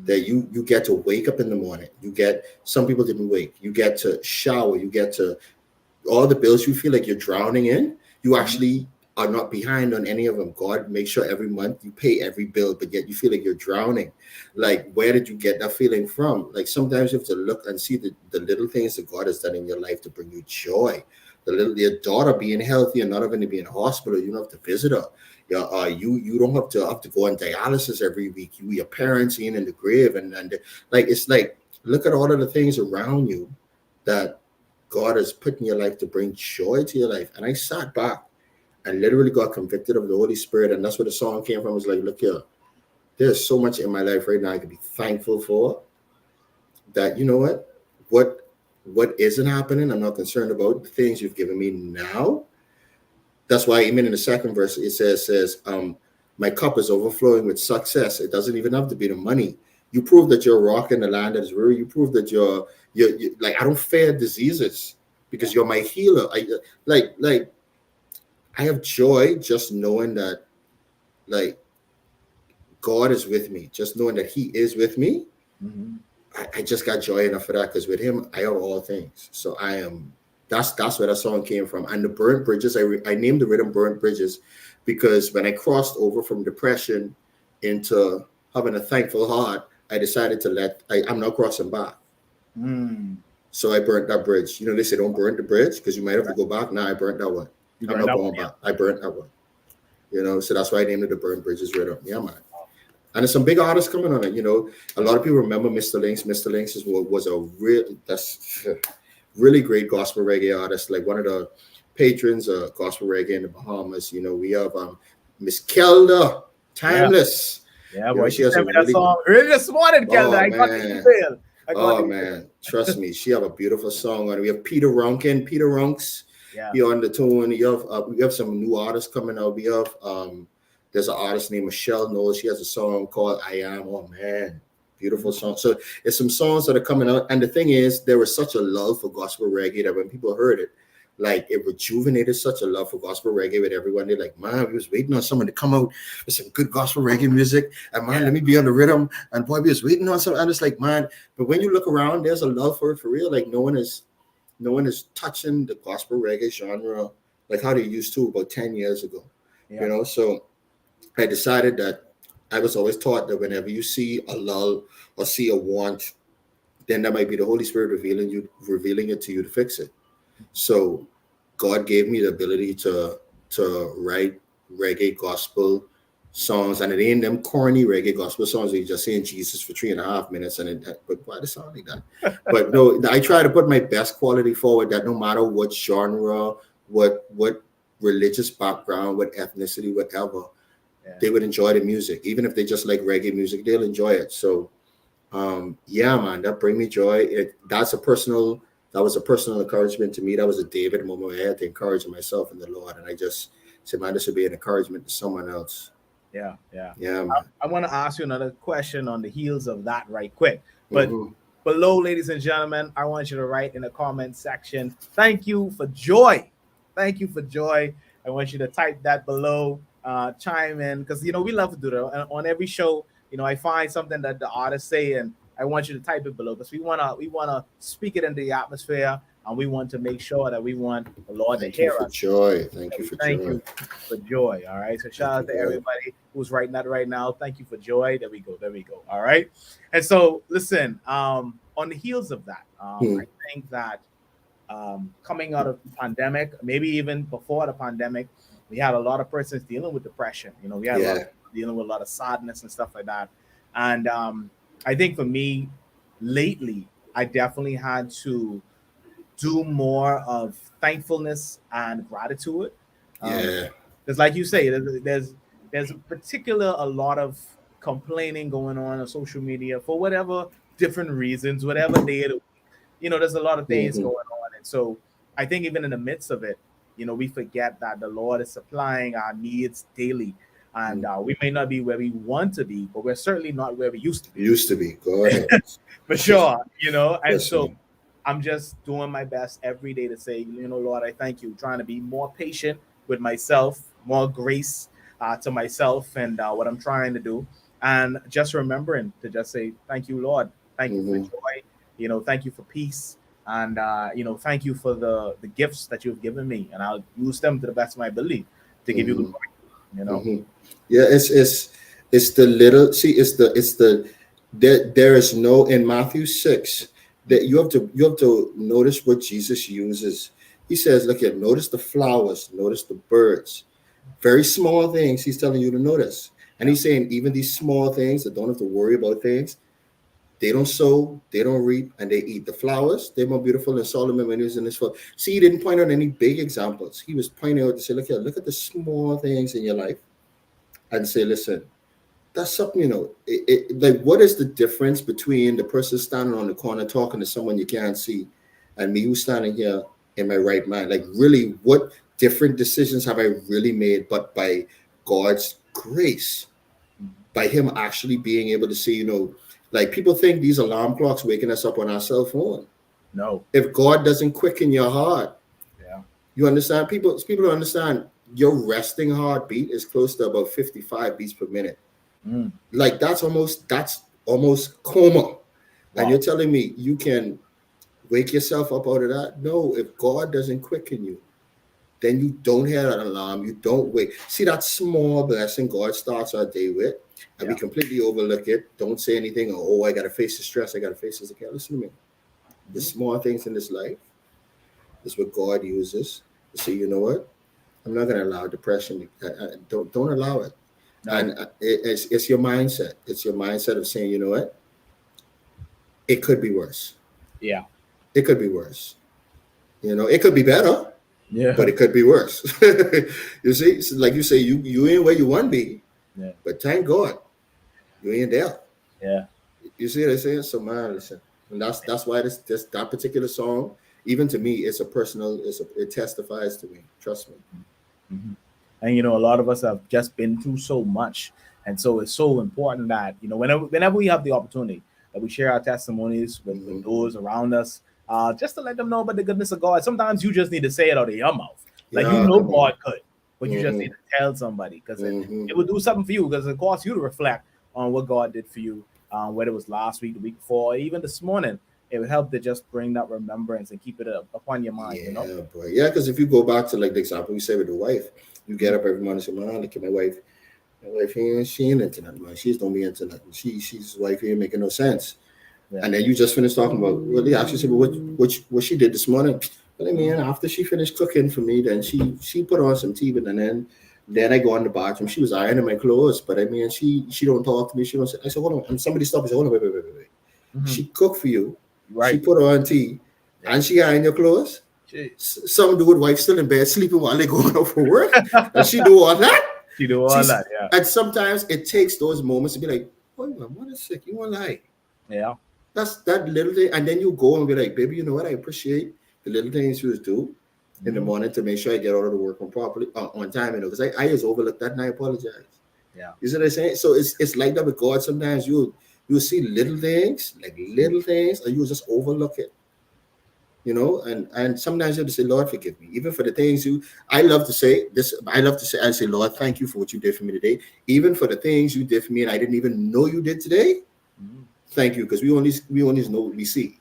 Speaker 2: That you get to wake up in the morning. Some people didn't wake. You get to shower. You get to all the bills you feel like you're drowning in. You actually are not behind on any of them. God makes sure every month you pay every bill, but yet you feel like you're drowning. Like, where did you get that feeling from? Like, sometimes you have to look and see the little things that God has done in your life to bring you joy. Your daughter being healthy and not having to be in a hospital, you don't have to visit her. You don't have to go on dialysis every week. Your parents being in the grave, and like, it's like, look at all of the things around you that God has put in your life to bring joy to your life. And I sat back and literally got convicted of the Holy Spirit. And that's where the song came from. It's like, look here, there's so much in my life right now I can be thankful for, that, you know what isn't happening, I'm not concerned about. The things you've given me now. That's why even in the second verse, it says, my cup is overflowing with success. It doesn't even have to be the money. You prove that you're a rock in the land that is real. You prove that you're like, I don't fear diseases because you're my healer. Like I have joy just knowing that, like, God is with me, just knowing that He is with me.
Speaker 1: Mm-hmm.
Speaker 2: I just got joy enough for that, because with Him, I have all things. So I am. That's where that song came from. And the burnt bridges, I named the rhythm "Burnt Bridges" because when I crossed over from depression into having a thankful heart, I decided to I'm not crossing back.
Speaker 1: Mm.
Speaker 2: So I burnt that bridge. You know, they say don't burn the bridge because you might have to go back. Now I burnt that one.
Speaker 1: You
Speaker 2: I'm
Speaker 1: burned
Speaker 2: not
Speaker 1: that
Speaker 2: going
Speaker 1: one, yeah.
Speaker 2: back. I burnt that one. You know, so that's why I named it the Burnt Bridges rhythm. Yeah, man. And there's some big artists coming on it. You know, a lot of people remember Mr. Lynx. Mr. Lynx was a really great gospel reggae artist, like one of the patrons of gospel reggae in the Bahamas. You know, we have Miss Kelda,
Speaker 1: Yeah,
Speaker 2: Timeless.
Speaker 1: yeah,
Speaker 2: You know,
Speaker 1: boy.
Speaker 2: she
Speaker 1: She
Speaker 2: has a
Speaker 1: sent me that
Speaker 2: really,
Speaker 1: song early this morning, Kelda.
Speaker 2: oh
Speaker 1: I got the
Speaker 2: man,
Speaker 1: email.
Speaker 2: oh man, trust me, she have a beautiful song on it. We have Peter Runkin, Peter Runks.
Speaker 1: Yeah.
Speaker 2: He on the tune. We have some new artists coming out. We have there's an artist named Michelle Knowles. She has a song called I Am. Oh man, beautiful song. So it's some songs that are coming out. And the thing is, there was such a love for gospel reggae that when people heard it, like, it rejuvenated such a love for gospel reggae with everyone. They're like, man, we was waiting on someone to come out with some good gospel reggae music. And man, let me be on the rhythm. And boy, we was waiting on something. And it's like, man, but when you look around, there's a love for it for real. Like, no one is touching the gospel reggae genre like how they used to about 10 years ago.
Speaker 1: Yeah.
Speaker 2: You know, so I decided that I was always taught that whenever you see a lull or see a want, then that might be the Holy Spirit revealing it to you to fix it. So God gave me the ability to write reggae gospel songs, and it ain't them corny reggae gospel songs where you're just saying Jesus for 3.5 minutes, but why does it sound like that? But no, I try to put my best quality forward, that no matter what genre, what religious background, what ethnicity, whatever, they would enjoy the music. Even if they just like reggae music, they'll enjoy it. So yeah, man, that bring me joy. That was a personal encouragement to me. That was a David moment where I had to encourage myself in the Lord. And I just said, man, this would be an encouragement to someone else.
Speaker 1: Yeah.
Speaker 2: Yeah, man.
Speaker 1: I want to ask you another question on the heels of that right quick. But
Speaker 2: Mm-hmm.
Speaker 1: below, ladies and gentlemen, I want you to write in the comment section, thank you for joy. Thank you for joy. I want you to type that below, chime in, because, you know, we love to do that. And on every show, you know, I find something that the artists say, and I want you to type it below, because we wanna speak it into the atmosphere, and we want to make sure that we want the Lord to
Speaker 2: Thank you
Speaker 1: hear
Speaker 2: for
Speaker 1: us.
Speaker 2: joy. Thank you
Speaker 1: We
Speaker 2: for
Speaker 1: thank
Speaker 2: joy.
Speaker 1: you for joy. All right. So shout out to
Speaker 2: Thank you, God.
Speaker 1: everybody who's writing that right now. Thank you for joy. There we go. There we go. All right. And so listen, on the heels of that, I think that coming out of the pandemic, maybe even before the pandemic, we had a lot of persons dealing with depression. You know, we had a lot of people dealing with a lot of sadness and stuff like that. And I think for me, lately, I definitely had to do more of thankfulness and gratitude.
Speaker 2: Yeah.
Speaker 1: Because, like you say, there's a lot of complaining going on social media for whatever different reasons, whatever day of the week. You know, there's a lot of things
Speaker 2: Mm-hmm.
Speaker 1: going on, and so I think even in the midst of it, you know, we forget that the Lord is supplying our needs daily, and we may not be where we want to be, but we're certainly not where we used to be.
Speaker 2: Used to be. Go ahead.
Speaker 1: For sure, you know, and
Speaker 2: Yes,
Speaker 1: so
Speaker 2: man.
Speaker 1: I'm just doing my best every day to say, you know, Lord, I thank you. Trying to be more patient with myself, more grace to myself, and what I'm trying to do, and just remembering to just say, thank you, Lord. Thank you for
Speaker 2: Mm-hmm.
Speaker 1: joy. You know, thank you for peace, and you know, thank you for the gifts that you've given me, and I'll use them to the best of my ability. to give you
Speaker 2: Mm-hmm.
Speaker 1: glory, you know.
Speaker 2: Mm-hmm. Yeah, it's the little, see, it's the there is no, in Matthew 6, that you have to notice what Jesus uses. He says, look at, notice the flowers, notice the birds, very small things he's telling you to notice. And
Speaker 1: Yeah.
Speaker 2: he's saying even these small things that don't have to worry about things, they don't sow, they don't reap, and they eat. The flowers, they're more beautiful than Solomon when he was in his field. See, he didn't point out any big examples. He was pointing out to say, look at the small things in your life, and say, listen, that's something, like, what is the difference between the person standing on the corner talking to someone you can't see and me who's standing here in my right mind? Like, really, what different decisions have I really made? But by God's grace, by him actually being able to see, like, people think these alarm clocks waking us up on our cell phone.
Speaker 1: No.
Speaker 2: If God doesn't quicken your heart,
Speaker 1: Yeah.
Speaker 2: you understand? People don't understand your resting heartbeat is close to about 55 beats per minute.
Speaker 1: Mm.
Speaker 2: Like, that's almost coma. And
Speaker 1: Wow.
Speaker 2: you're telling me you can wake yourself up out of that? No, if God doesn't quicken you, then you don't hear that alarm. You don't wake. See, that small blessing God starts our day with, and we
Speaker 1: Yeah.
Speaker 2: completely overlook it. Don't say anything. Oh, I got to face the stress. I got to face this again. Listen to me. The
Speaker 1: Mhm.
Speaker 2: small things in this life is what God uses to say, you know what? I'm not going to allow depression. Don't allow it.
Speaker 1: No.
Speaker 2: And it's your mindset. It's your mindset of saying, you know what? It could be worse.
Speaker 1: Yeah.
Speaker 2: It could be worse. It could be better, but
Speaker 1: Yeah.
Speaker 2: it could be worse. You see, so like you say, you ain't where you want to be,
Speaker 1: Yeah.
Speaker 2: but thank God you ain't there.
Speaker 1: Yeah.
Speaker 2: You see what I'm saying? So, man, listen, and that's why this that particular song, even to me, it testifies to me. Trust me.
Speaker 1: Mhm. And a lot of us have just been through so much, and so it's so important that whenever we have the opportunity, that we share our testimonies with
Speaker 2: Hmm.
Speaker 1: those around us, just to let them know about the goodness of God. Sometimes you just need to say it out of your mouth, like
Speaker 2: Yeah, come on.
Speaker 1: God could, but you just
Speaker 2: Hmm.
Speaker 1: need to tell somebody because
Speaker 2: Hmm.
Speaker 1: it will do something for you. Because it costs you to reflect on what God did for you, whether it was last week, the week before, or even this morning. It would help to just bring that remembrance and keep it upon your mind.
Speaker 2: Yeah, boy. Yeah, because if you go back to like the example you say with the wife, you get up every morning and say, man, look at my wife. My wife she ain't into nothing, man. She's don't be into nothing. She's wife here making no sense.
Speaker 1: Yeah.
Speaker 2: And then you just finished talking about, well, they actually said, well, what she did this morning. But I mean, after she finished cooking for me, then she put on some TV, and then I go in the bathroom. She was ironing my clothes, but I mean, she don't talk to me. She don't say. I said, hold on. And somebody stopped and said, hold on, wait.
Speaker 1: Mhm.
Speaker 2: She cooked for you. She
Speaker 1: Right.
Speaker 2: put on tea,
Speaker 1: Yeah.
Speaker 2: and she ironed your clothes.
Speaker 1: She,
Speaker 2: Some dude wife still in bed sleeping while they going out for work, and she do all that.
Speaker 1: she do all
Speaker 2: See,
Speaker 1: that. Yeah.
Speaker 2: and sometimes it takes those moments to be like, "Oh, what is sick? You want to lie?"
Speaker 1: Yeah.
Speaker 2: That's that little thing, and then you go and be like, "Baby, you know what? I appreciate the little things you do in the
Speaker 1: Mhm.
Speaker 2: morning to make sure I get out of the work on time. Because I just overlooked that and I apologize.
Speaker 1: Yeah.
Speaker 2: You see what I'm saying? So it's like that with God. Sometimes you see little things, like little things, and you just overlook it. And sometimes you have to say, Lord, forgive me, even for the things I love to say this. I love to say, I say, Lord, thank you for what you did for me today, even for the things you did for me and I didn't even know you did today.
Speaker 1: Mhm.
Speaker 2: Thank you, because we only know what we see.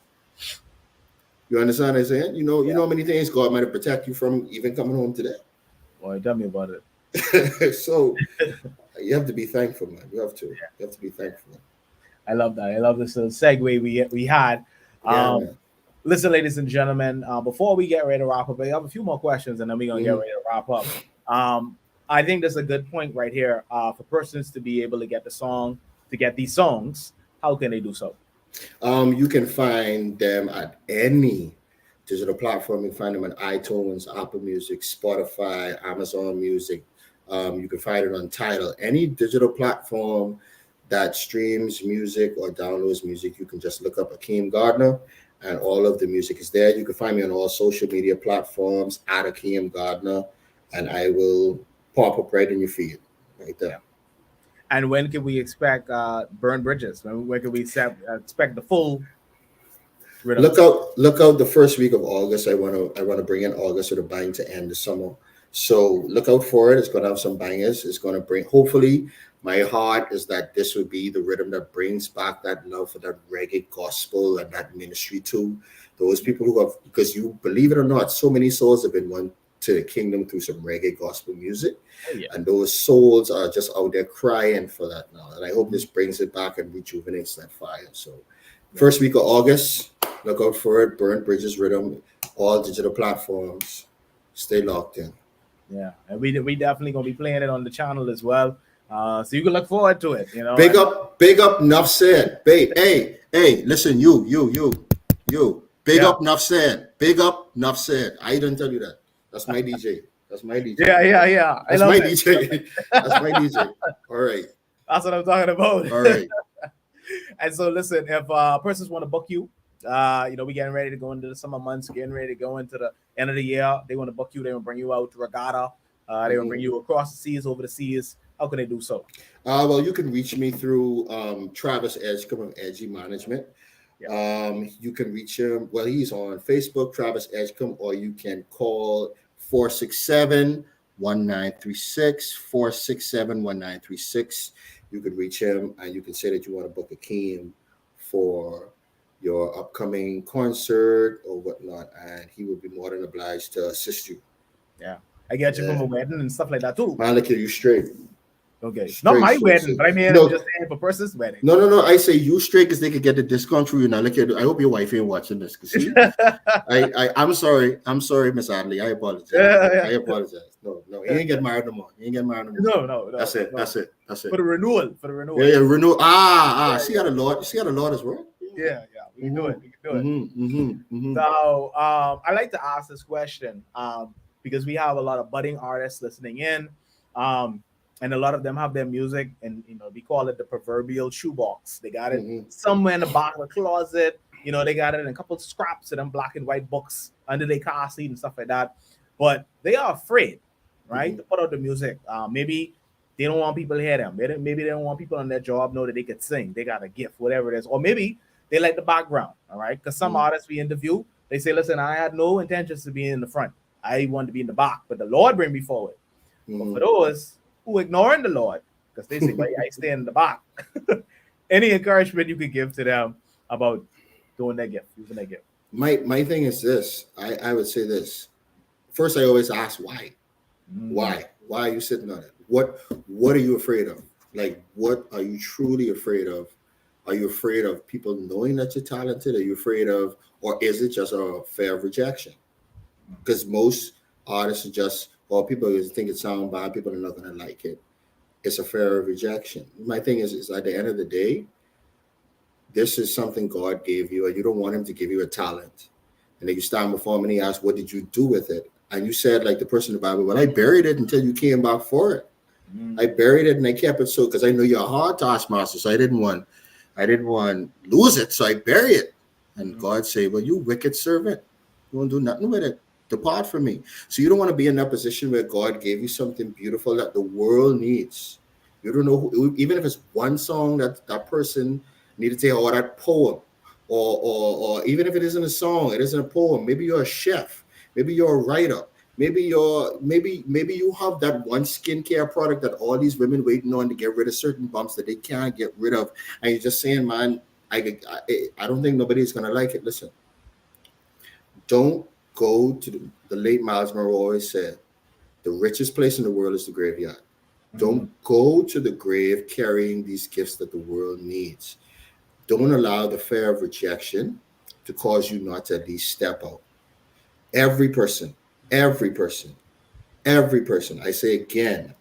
Speaker 2: You understand what I'm saying? You
Speaker 1: Yeah.
Speaker 2: know how many things God might have protect you from even coming home today.
Speaker 1: Boy, tell me about it.
Speaker 2: So you have to be thankful, man. You have to be thankful.
Speaker 1: I love that. I love this segue we had.
Speaker 2: Yeah,
Speaker 1: Um,
Speaker 2: man.
Speaker 1: Listen, ladies and gentlemen, before we get ready to wrap up, I have a few more questions, and then we're gonna get
Speaker 2: Mhm.
Speaker 1: ready to wrap up. I think there's a good point right here for persons to be able to get to get these songs. How can they do so?
Speaker 2: You can find them at any digital platform. You can find them on iTunes, Apple Music, Spotify, Amazon Music. You can find it on Tidal. Any digital platform that streams music or downloads music, you can just look up Akeem Gardiner, and all of the music is there. You can find me on all social media platforms at Akeem Gardiner, and I will pop up right in your feed, right
Speaker 1: Yeah.
Speaker 2: there.
Speaker 1: And when can we expect Burn Bridges? When can we expect the full rhythm?
Speaker 2: Look out the first week of August. I wanna bring in August with a bang to end the summer. So look out for it. It's gonna have some bangers. It's gonna bring, hopefully, my heart is that this would be the rhythm that brings back that love for that reggae gospel and that ministry to those people who have, because you believe it or not, so many souls have been won to the kingdom through some reggae gospel music.
Speaker 1: Oh, yeah.
Speaker 2: And those souls are just out there crying for that now. And I hope this brings it back and rejuvenates that fire. So first week of August, look out for it. Burnt Bridges Rhythm, all digital platforms. Stay locked in.
Speaker 1: Yeah, and we definitely gonna be playing it on the channel as well. So you can look forward to it. You know,
Speaker 2: Big up Nuff Sed. Hey, listen, you. Big up Nuff Sed. Big up Nuff Sed. I didn't tell you that. That's my DJ. That's my DJ.
Speaker 1: Yeah.
Speaker 2: That's my DJ. That's my DJ. All right.
Speaker 1: That's what I'm talking about.
Speaker 2: All right.
Speaker 1: And so listen, if persons want to book you, we getting ready to go into the summer months, getting ready to go into the end of the year. They want to book you. They want to bring you out to Regatta. They want to bring you across the seas, over the seas. How can they do so?
Speaker 2: Well, you can reach me through Travis Edgecombe of Edgy Management.
Speaker 1: Yeah.
Speaker 2: You can reach him. Well, he's on Facebook, Travis Edgecombe, or you can call 467-1936, 467-1936. You could reach him and you can say that you want to book Akeem for your upcoming concert or whatnot, and he would be more than obliged to assist you.
Speaker 1: Yeah. I get you from a wedding and stuff like that too.
Speaker 2: Man, look at you straight.
Speaker 1: Okay. Not my wedding, but I mean, I'm just saying for person's wedding.
Speaker 2: No. I say you straight because they could get the discount through you. Now, look at. I hope your wife ain't watching this. See, I'm sorry, Miss Adley. I apologize. I apologize. No, he ain't get married no more.
Speaker 1: No.
Speaker 2: That's it.
Speaker 1: For the renewal.
Speaker 2: Yeah, renewal. See how the Lord is working.
Speaker 1: Yeah. We can do it.
Speaker 2: Mm-hmm.
Speaker 1: So I like to ask this question because we have a lot of budding artists listening in. And a lot of them have their music, and we call it the proverbial shoebox. They got it somewhere in the back of the closet. They got it in a couple of scraps of them black and white books under their car seat and stuff like that. But they are afraid, right, to put out the music. Maybe they don't want people to hear them. Maybe they don't want people on their job know that they could sing. They got a gift, whatever it is. Or maybe they like the background, all right? Because some artists we interview, they say, listen, I had no intentions to be in the front. I wanted to be in the back, but the Lord bring me forward. But for those who ignoring the Lord, because they say, well, I stay in the back. Any encouragement you could give to them about doing that gift, using that gift?
Speaker 2: My thing is this. I would say this. First, I always ask why. Why are you sitting on it? What are you afraid of? Like, what are you truly afraid of? Are you afraid of people knowing that you're talented? Are you afraid of, or is it just a fear of rejection? Because most artists are just, well, people think it sounds bad, people are not going to like it. It's a fear of rejection. My thing is at the end of the day, this is something God gave you, and you don't want him to give you a talent. And then you stand before him and he asks, what did you do with it? And you said, like the person in the Bible, well, I buried it until you came back for it. I buried it and I kept it so, because I know you're a hard taskmaster, so I didn't want lose it, so I bury it. And God say, well, you wicked servant, you won't do nothing with it. Depart from me. So you don't want to be in that position where God gave you something beautiful that the world needs. You don't know who, even if it's one song that person needed to hear, or that poem, or even if it isn't a song, it isn't a poem. Maybe you're a chef, maybe you're a writer, maybe you have that one skincare product that all these women waiting on to get rid of certain bumps that they can't get rid of, and you're just saying, man, I don't think nobody's gonna like it. Listen, don't go to the late Miles Monroe always said, the richest place in the world is the graveyard. Don't go to the grave carrying these gifts that the world needs. Don't allow the fear of rejection to cause you not to at least step out. Every person, I say again,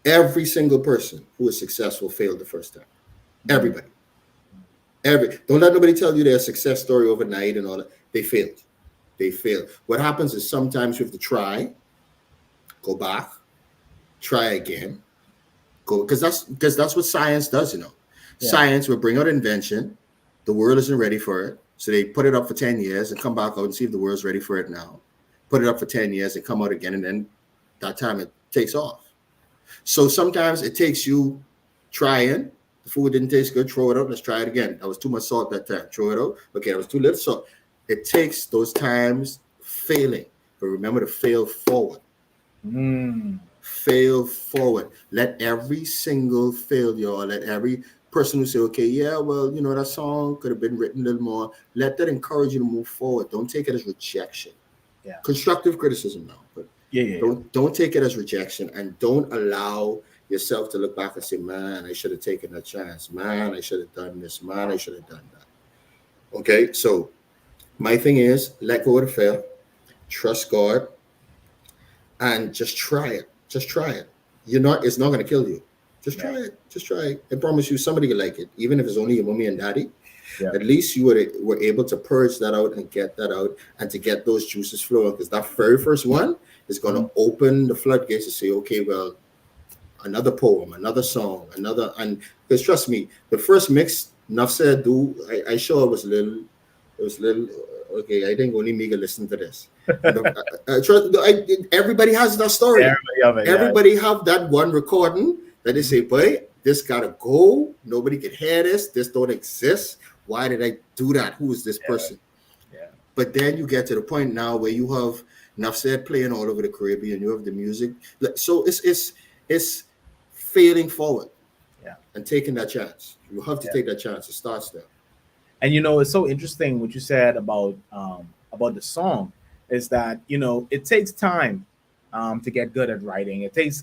Speaker 2: every single person who is successful failed the first time. Everybody. Don't let nobody tell you their success story overnight and all that. They failed. What happens is sometimes you have to try, go back, try again, go, because that's what science does, Yeah. Science will bring out invention, the world isn't ready for it, so they put it up for 10 years and come back out and see if the world's ready for it now. Put it up for 10 years and come out again, and then that time it takes off. So sometimes it takes you trying. The food didn't taste good, throw it out, let's try it again. That was too much salt that time, throw it out. Okay, that was too little salt. It takes those times failing, but remember to fail forward. Fail forward. Let every single failure, or let every person who say, okay, yeah, well, that song could have been written a little more, let that encourage you to move forward. Don't take it as rejection. Yeah. Constructive criticism now, but
Speaker 1: Yeah.
Speaker 2: Don't take it as rejection, and don't allow yourself to look back and say, "Man, I should have taken a chance. Man, I should have done this. Man, I should have done that." Okay, so my thing is let go of the fear, trust God, and just try it. Just try it. You're not. It's not going to kill you. Just
Speaker 1: Yeah.
Speaker 2: try it. Just try it. I promise you, somebody will like it, even if it's only your mommy and daddy.
Speaker 1: Yeah.
Speaker 2: At least you were able to purge that out and get that out, and to get those juices flowing. Because that very first one is going to open the floodgates to say, okay, well, another poem, another song, another, and because trust me, the first mix, Nuff Sed, I sure it was little. Okay, I think only Mega listened to this. And everybody has that story.
Speaker 1: Everybody of it, yeah.
Speaker 2: Everybody have that one recording that they say, boy, this gotta go. Nobody can hear this. This don't exist. Why did I do that? Who is this person?
Speaker 1: Yeah.
Speaker 2: But then you get to the point now where you have Nuff Sed playing all over the Caribbean. You have the music. So it's failing forward.
Speaker 1: Yeah.
Speaker 2: And taking that chance. You have to take that chance. It starts there.
Speaker 1: And it's so interesting what you said about the song is that it takes time to get good at writing. It takes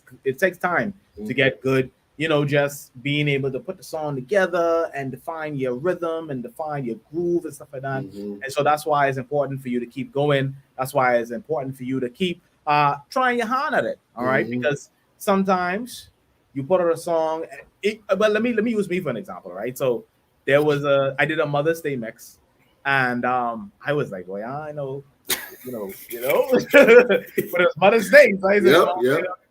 Speaker 1: time to get good. Just being able to put the song together and define your rhythm and define your groove and stuff like that. And so that's why it's important for you to keep going. That's why it's important for you to keep trying your hand at it. All right, because sometimes you put out a song. But let me use me for an example. Right, so. I did a Mother's Day mix, and I was like, well, I know, but it was Mother's Day, so I said,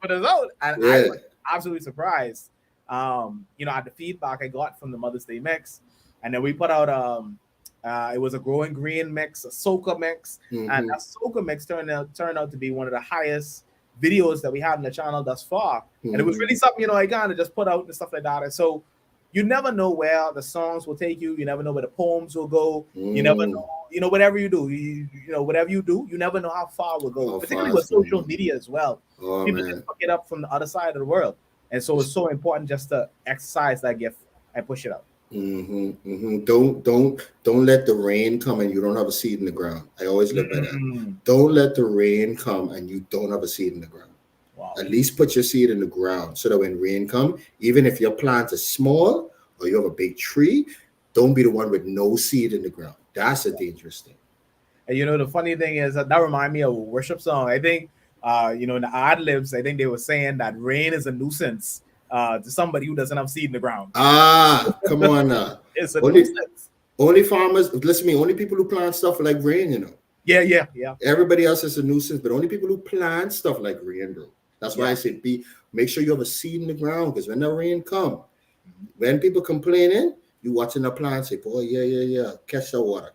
Speaker 1: put us out, and I was absolutely surprised, at the feedback I got from the Mother's Day mix, and then we put out it was a Growing Green mix, a soca mix, and that soca mix turned out to be one of the highest videos that we had on the channel thus far, and it was really something I kind of just put out and stuff like that, and so. You never know where the songs will take you. You never know where the poems will go. You never know, whatever you do, whatever you do, you never know how far we'll go. Particularly with social media as well. People just pick it up from the other side of the world. And so it's so important just to exercise that gift and push it out.
Speaker 2: Don't let the rain come and you don't have a seed in the ground. I always live by that. Don't let the rain come and you don't have a seed in the ground. Wow. At least put your seed in the ground so that when rain comes, even if your plant is small or you have a big tree, don't be the one with no seed in the ground. That's a dangerous thing.
Speaker 1: And the funny thing is that reminds me of a worship song. I think, in the ad libs, I think they were saying that rain is a nuisance to somebody who doesn't have seed in the ground.
Speaker 2: Come on now.
Speaker 1: It's a nuisance.
Speaker 2: Only farmers, listen to me, only people who plant stuff like rain,
Speaker 1: Yeah.
Speaker 2: Everybody else is a nuisance, but only people who plant stuff like rain, bro. That's why I say make sure you have a seed in the ground, because when the rain come, when people complaining, you watching the plant say, boy, yeah, catch the water.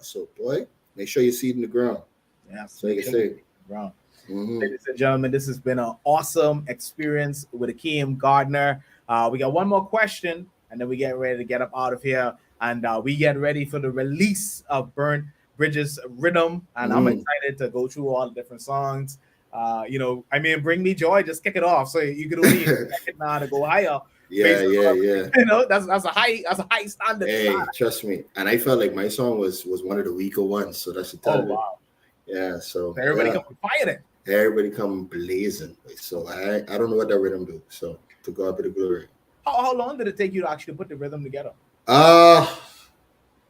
Speaker 2: So, boy, make sure you seed in the ground.
Speaker 1: Yeah,
Speaker 2: so you can say.
Speaker 1: Ground. Ladies and gentlemen, this has been an awesome experience with Akeem Gardiner. We got one more question, and then we get ready to get up out of here, and we get ready for the release of Burnt Bridges Rhythm, and I'm excited to go through all the different songs. Bring me joy. Just kick it off, so you can only expect it now to go higher.
Speaker 2: Yeah.
Speaker 1: That's a high standard.
Speaker 2: Hey, trust me. And I felt like my song was one of the weaker ones, so that's a tell.
Speaker 1: Oh wow.
Speaker 2: Yeah. So
Speaker 1: everybody come fire it.
Speaker 2: Everybody come blazing. So I don't know what that rhythm do. So to God be the glory.
Speaker 1: How long did it take you to actually put the rhythm together?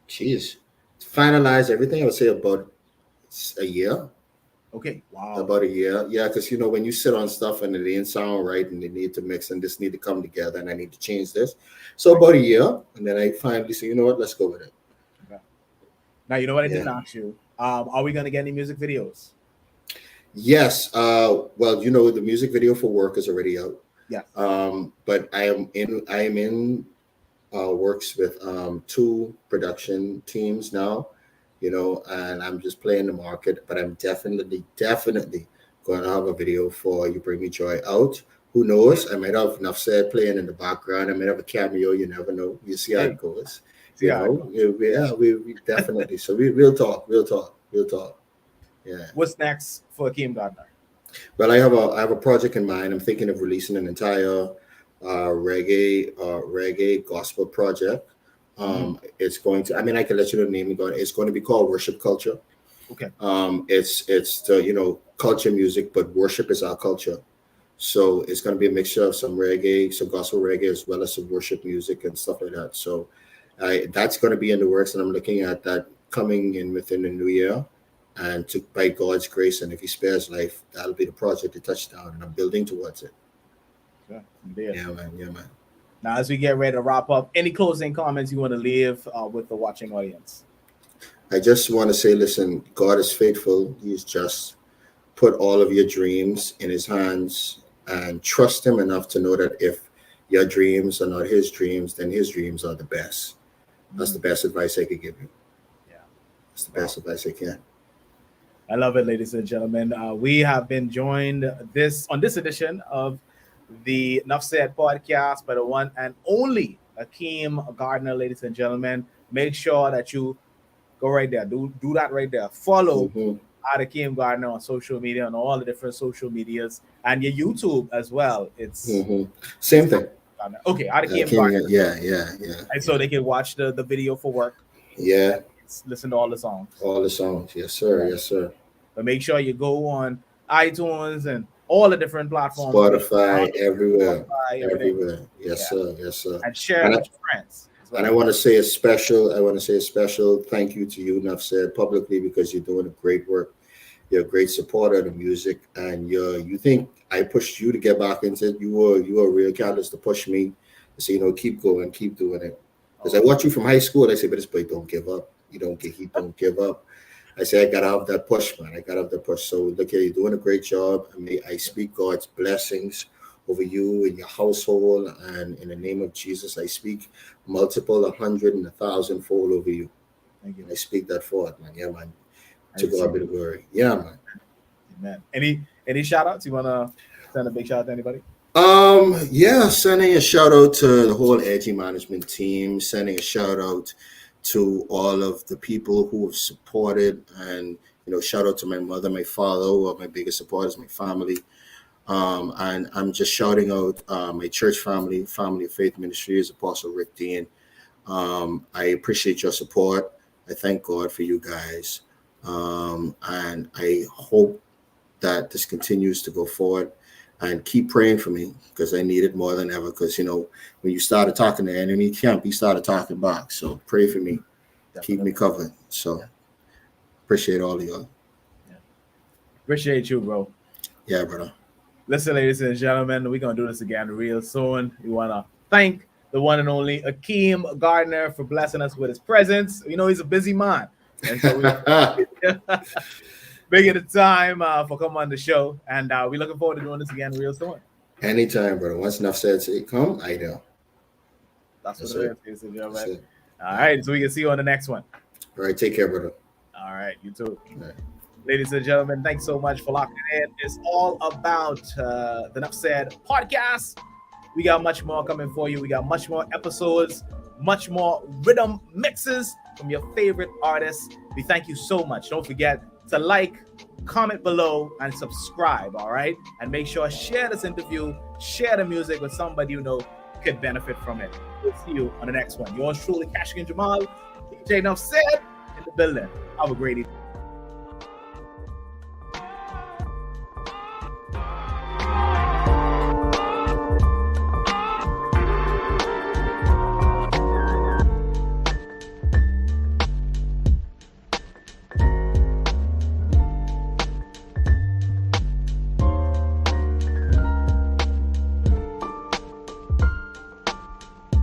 Speaker 2: Geez, to finalize everything, I would say about a year.
Speaker 1: Okay, wow.
Speaker 2: About a year. Yeah, because when you sit on stuff and it ain't sound right and they need to mix and this need to come together and I need to change this. So about a year, and then I finally say, you know what, let's go with it.
Speaker 1: Okay. Now you know what I didn't ask you. Are we gonna get any music videos?
Speaker 2: Yes. Well, the music video for Work is already out.
Speaker 1: Yeah.
Speaker 2: But I am in works with 2 production teams now. And I'm just playing the market, but I'm definitely going to have a video for You Bring Me Joy out. Who knows? I might have Nuff Sed playing in the background. I might have a cameo. You never know. You see how it goes. We definitely. So we'll talk. Yeah.
Speaker 1: What's next for Akeem Gardiner?
Speaker 2: Well, I have a project in mind. I'm thinking of releasing an entire reggae gospel project. It's going to, I can let you know the name of it. It's going to be called Worship Culture.
Speaker 1: Okay.
Speaker 2: It's the culture music, but worship is our culture. So it's going to be a mixture of some reggae, some gospel reggae, as well as some worship music and stuff like that. So that's going to be in the works, and I'm looking at that coming in within the new year. And by God's grace, and if He spares life, that'll be the project, the touchdown, and I'm building towards it.
Speaker 1: Yeah, indeed.
Speaker 2: Yeah, man. Yeah, man.
Speaker 1: Now, as we get ready to wrap up, any closing comments you want to leave with the watching audience?
Speaker 2: I just want to say, listen, God is faithful. He's just put all of your dreams in His hands, and trust Him enough to know that if your dreams are not His dreams, then His dreams are the best. That's the best advice I could give you.
Speaker 1: Yeah.
Speaker 2: That's the best advice I can.
Speaker 1: I love it, ladies and gentlemen. We have been joined on this edition of the Nuff Sed podcast by the one and only Akeem Gardiner, ladies and gentlemen. Make sure that you go right there. Do that right there. Follow Akeem Gardiner on social media, on all the different social medias, and your YouTube as well. It's
Speaker 2: same thing.
Speaker 1: Okay, Akeem Gardiner.
Speaker 2: Yeah.
Speaker 1: And so they can watch the video for work.
Speaker 2: Yeah.
Speaker 1: Listen to all the songs.
Speaker 2: All the songs. Yes, sir.
Speaker 1: Right.
Speaker 2: Yes, sir.
Speaker 1: But make sure you go on iTunes and all the different platforms.
Speaker 2: Spotify, everywhere. Yes, sir. Yes, sir.
Speaker 1: And share it with your friends.
Speaker 2: Well. And I want to say a special thank you to you, Nuff Sed, publicly, because you're doing a great work. You're a great supporter of the music, and you think I pushed you to get back into it. You were a real catalyst to push me to say, keep going, keep doing it. Because I watched you from high school. I say, but this boy don't give up. He don't give up. I say, I got out of that push, man. I got out of that push. So look here, you're doing a great job. I speak God's blessings over you and your household, and in the name of Jesus, I speak multiple, 100 and 1,000-fold over you.
Speaker 1: Thank you.
Speaker 2: I speak that forth, man. Yeah, man. To God be the glory. Yeah, man.
Speaker 1: Amen. Any shout outs? You want to send a big shout out to anybody?
Speaker 2: Yeah, sending a shout out to the whole Edgy management team, sending a shout out to all of the people who have supported, and shout out to my mother, my father, who are my biggest supporters, my family. And I'm just shouting out my church family of faith ministries, Apostle Rick Dean. I appreciate your support. I thank God for you guys. And I hope that this continues to go forward, and keep praying for me, because I need it more than ever. Because, when you started talking to the enemy camp, he started talking back. So pray for me. Definitely. Keep me covered. So appreciate all of y'all.
Speaker 1: Yeah. Appreciate you, bro.
Speaker 2: Yeah, brother.
Speaker 1: Listen, ladies and gentlemen, we're going to do this again real soon. We want to thank the one and only Akeem Gardiner for blessing us with his presence. He's a busy man. And so making the time for coming on the show. And we're looking forward to doing this again real soon.
Speaker 2: Anytime, brother. Once Nuff Sed say come, I know.
Speaker 1: That's what it is, ladies and gentlemen. All right, so we can see you on the next one.
Speaker 2: All right, take care, brother.
Speaker 1: All right, you too. All right. Ladies and gentlemen, thanks so much for locking in. It's all about the Nuff Sed podcast. We got much more coming for you. We got much more episodes, much more rhythm mixes from your favorite artists. We thank you so much. Don't forget to like, comment below, and subscribe, all right? And make sure share this interview, share the music with somebody you know could benefit from it. We'll see you on the next one. Yours truly, Kashigan Jamal, DJ Nuff Sed in the building. Have a great evening.